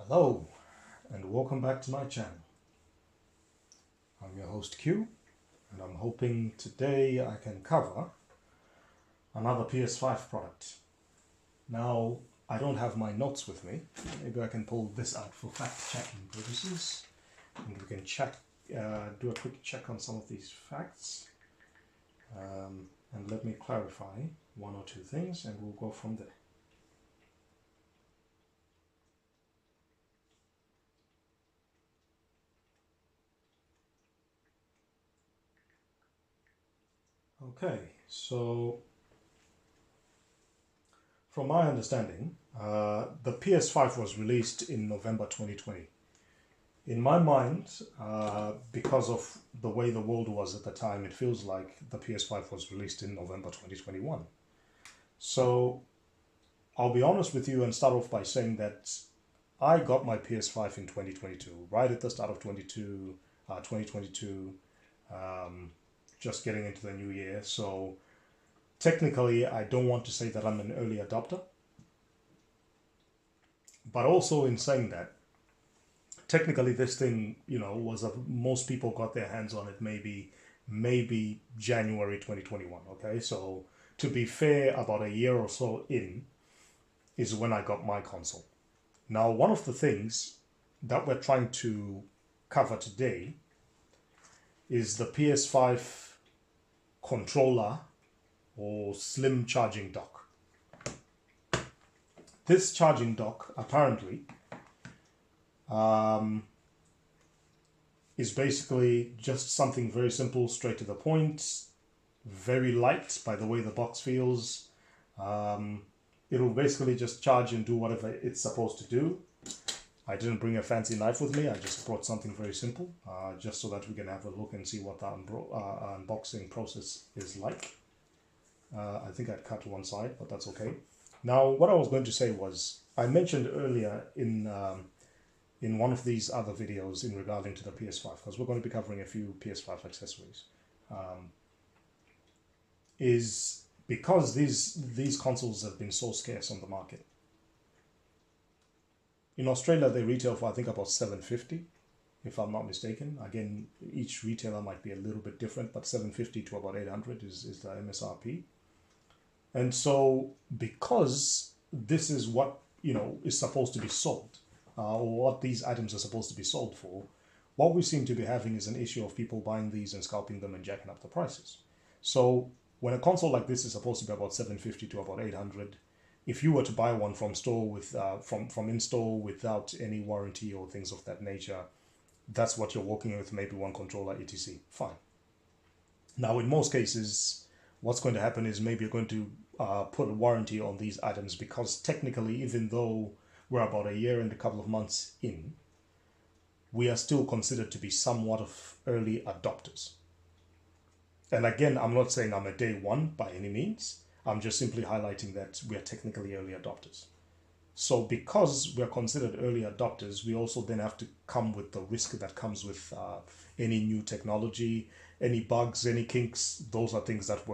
Hello and welcome back to my channel. I'm your host Q and I'm hoping today I can cover another PS5 product. Now I don't have my notes with me. Maybe I can pull this out for fact checking purposes and we can check, do a quick check on some of these facts and let me clarify one or two things and we'll go from there. Okay, so from my understanding, the PS5 was released in November 2020. In my mind, because of the way the world was at the time, it feels like the PS5 was released in November 2021. So I'll be honest with you and start off by saying that I got my PS5 in 2022, right at the start of 2022. Just getting into the new year. So technically, I don't want to say that I'm an early adopter. But also in saying that, technically this thing, was most people got their hands on it maybe January 2021. Okay, so to be fair, about a year or so in is when I got my console. Now, one of the things that we're trying to cover today is the PS5 controller or slim charging dock. This charging dock apparently is basically just something very simple, straight to the point, very light by the way the box feels. It'll basically just charge and do whatever it's supposed to do. I didn't bring a fancy knife with me, I just brought something very simple, just so that we can have a look and see what the unboxing process is like. I think I cut one side, but that's okay. Now, what I was going to say was, I mentioned earlier in one of these other videos in regarding to the PS5, because we're going to be covering a few PS5 accessories, is because these consoles have been so scarce on the market. In Australia, they retail for, I think, about $750, if I'm not mistaken. Again, each retailer might be a little bit different, but $750 to about $800 is the MSRP. And so, because this is what, is supposed to be sold, or what these items are supposed to be sold for, what we seem to be having is an issue of people buying these and scalping them and jacking up the prices. So, when a console like this is supposed to be about $750 to about $800, if you were to buy one from store with from in-store without any warranty or things of that nature, that's what you're working with, maybe one controller, etc. Fine. Now, in most cases, what's going to happen is maybe you're going to put a warranty on these items because technically, even though we're about a year and a couple of months in, we are still considered to be somewhat of early adopters. And again, I'm not saying I'm a day one by any means. I'm just simply highlighting that we are technically early adopters. So because we're considered early adopters, we also then have to come with the risk that comes with any new technology, any bugs, any kinks. Those are things that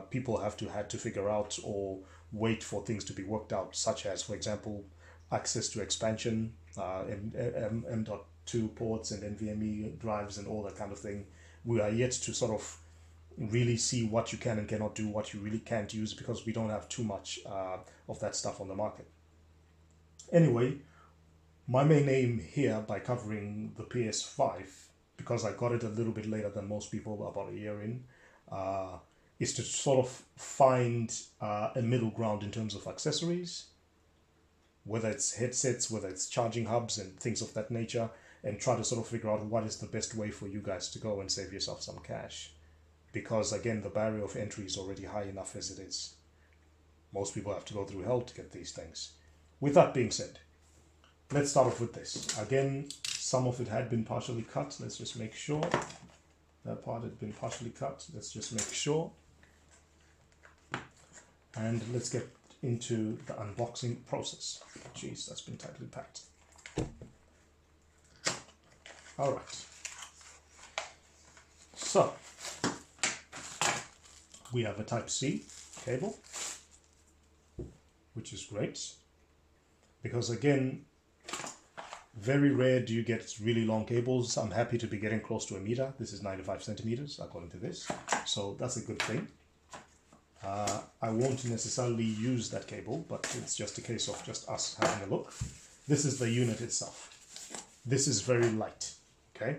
people had to figure out or wait for things to be worked out, such as, for example, access to expansion, M.2 ports and NVMe drives and all that kind of thing. We are yet to sort of really see what you can and cannot do, what you really can't use, because we don't have too much of that stuff on the market. Anyway, my main aim here by covering the PS5, because I got it a little bit later than most people, about a year in, is to sort of find a middle ground in terms of accessories, whether it's headsets, whether it's charging hubs and things of that nature, and try to sort of figure out what is the best way for you guys to go and save yourself some cash. Because again, the barrier of entry is already high enough as it is. Most people have to go through hell to get these things. With that being said, let's start off with this. Again, some of it had been partially cut. Let's just make sure. That part had been partially cut. Let's just make sure. And let's get into the unboxing process. Jeez, that's been tightly packed. All right. So, we have a Type-C cable, which is great, because again, Very rare do you get really long cables. I'm happy to be getting close to a meter. This is 95 centimeters according to this. So that's a good thing. I won't necessarily use that cable, but it's just a case of just us having a look. This is the unit itself. This is very light, okay?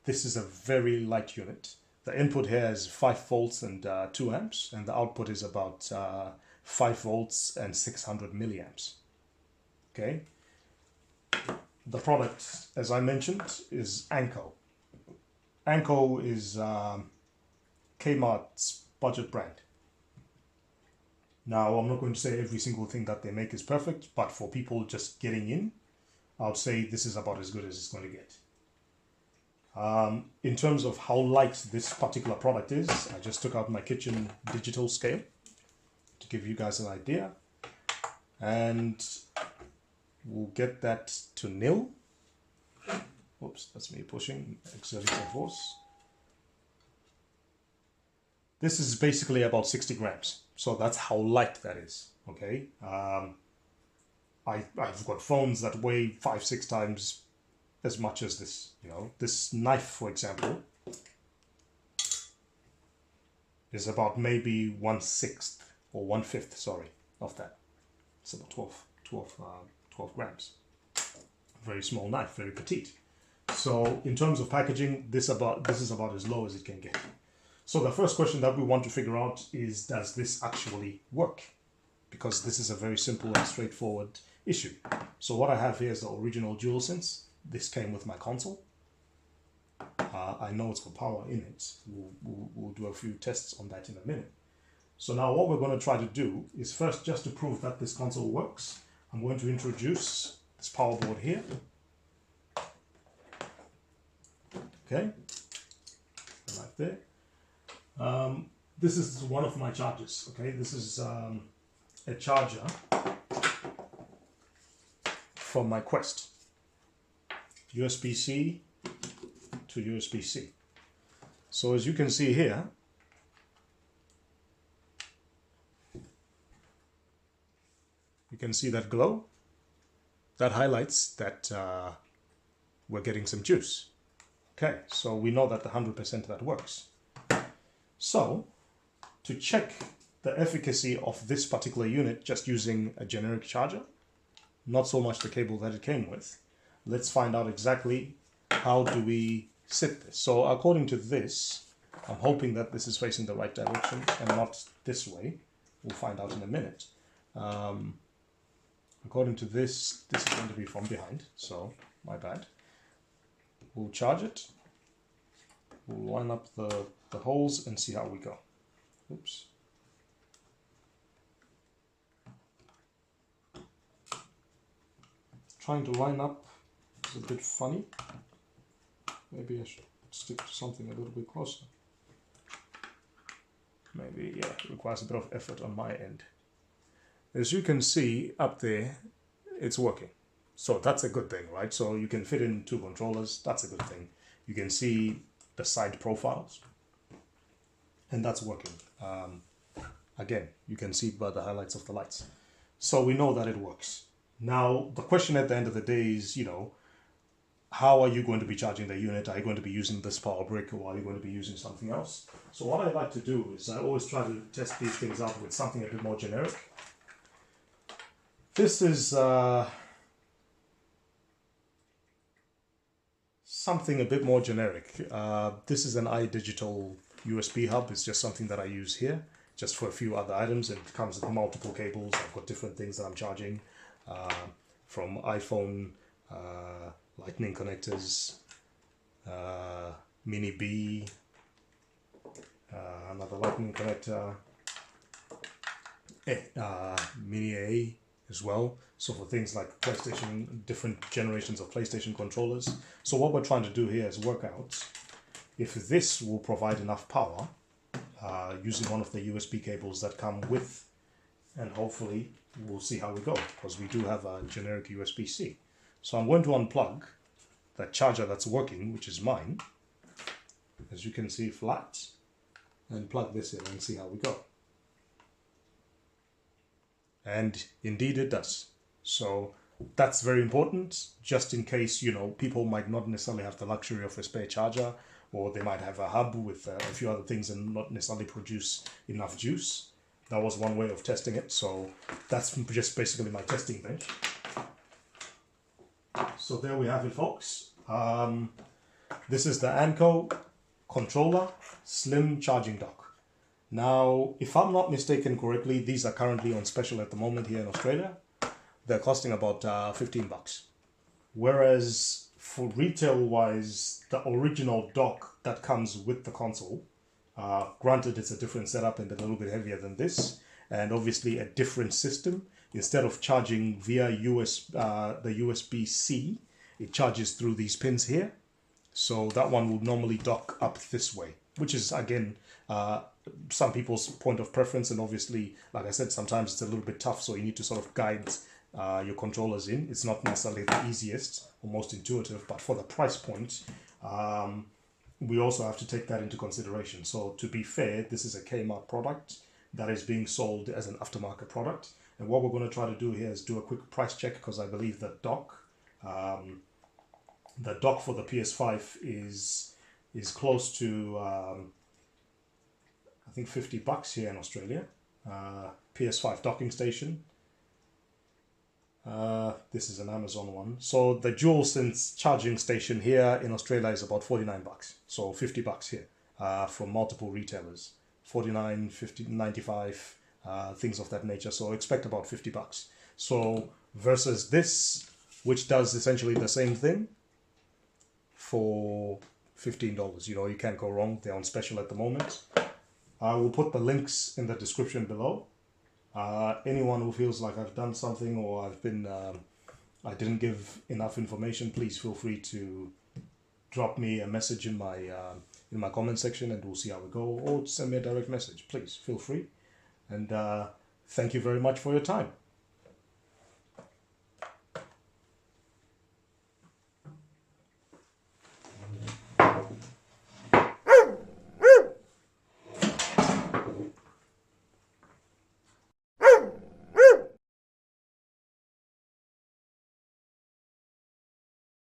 This is a very light unit. The input here is 5 volts and 2 amps, and the output is about 5 volts and 600 milliamps, okay? The product, as I mentioned, is Anko. Anko is Kmart's budget brand. Now, I'm not going to say every single thing that they make is perfect, but for people just getting in, I would say this is about as good as it's going to get. In terms of how light this particular product is, I just took out my kitchen digital scale to give you guys an idea. And we'll get that to nil. Whoops, that's me pushing, exerting some force. This is basically about 60 grams. So that's how light that is, okay? I've got phones that weigh 5-6 times as much as this, you know. This knife, for example, is about maybe 1/6 or 1/5, sorry, of that. It's about 12 grams. Very small knife, very petite. So in terms of packaging, this is about as low as it can get. So the first question that we want to figure out is, does this actually work? Because this is a very simple and straightforward issue. So what I have here is the original DualSense. This came with my console. I know it's got power in it. We'll do a few tests on that in a minute. So now what we're going to try to do is first, just to prove that this console works, I'm going to introduce this power board here. Okay, right there. This is one of my chargers. Okay, this is a charger from my Quest. USB-C to USB-C. So as you can see here, you can see that glow. That highlights that we're getting some juice. Okay, so we know that the 100% that works. So to check the efficacy of this particular unit just using a generic charger, not so much the cable that it came with, let's find out exactly how do we sit this. So according to this, I'm hoping that this is facing the right direction and not this way. We'll find out in a minute. According to this, this is going to be from behind, so my bad. We'll charge it. We'll line up the holes and see how we go. Oops. Trying to line up is a bit funny. Maybe I should stick to something a little bit closer. Maybe, yeah, it requires a bit of effort on my end. As you can see up there, it's working. So that's a good thing, right? So you can fit in 2 controllers. That's a good thing. You can see the side profiles, and that's working. Again, you can see by the highlights of the lights. So we know that it works. Now, the question at the end of the day is, you know, how are you going to be charging the unit? Are you going to be using this power brick, or are you going to be using something else? So what I like to do is I always try to test these things out with something a bit more generic. This is something a bit more generic. This is an iDigital USB hub. It's just something that I use here, just for a few other items. It comes with multiple cables. I've got different things that I'm charging, from iPhone, lightning connectors, mini B, another lightning connector, mini A as well. So for things like PlayStation, different generations of PlayStation controllers. So what we're trying to do here is work out if this will provide enough power using one of the USB cables that come with, and hopefully we'll see how we go, because we do have a generic USB-C. So I'm going to unplug that charger that's working, which is mine, as you can see, flat, and plug this in and see how we go. And indeed it does. So that's very important, just in case, you know, people might not necessarily have the luxury of a spare charger, or they might have a hub with a few other things and not necessarily produce enough juice. That was one way of testing it. So that's just basically my testing bench. So there we have it, folks. This is the Anko controller slim charging dock. Now, if I'm not mistaken correctly, these are currently on special at the moment here in Australia. They're costing about $15. Whereas for retail wise, the original dock that comes with the console, granted it's a different setup and a little bit heavier than this, and obviously a different system. Instead of charging via the USB-C, it charges through these pins here. So that one will normally dock up this way, which is, again, some people's point of preference. And obviously, like I said, sometimes it's a little bit tough, so you need to sort of guide your controllers in. It's not necessarily the easiest or most intuitive, but for the price point, we also have to take that into consideration. So to be fair, this is a Kmart product that is being sold as an aftermarket product. And what we're going to try to do here is do a quick price check, because I believe the dock for the PS5 is close to I think $50 here in Australia. PS5 docking station. This is an Amazon one. So the DualSense charging station here in Australia is about $49. So $50 here from multiple retailers. 49, 50, 95, things of that nature. So expect about $50. So versus this, which does essentially the same thing for $15. You know, you can't go wrong. They're on special at the moment. I will put the links in the description below. Anyone who feels like I've done something or I didn't give enough information, please feel free to drop me a message in my comment section, and we'll see how we go, or send me a direct message. Please feel free. And thank you very much for your time.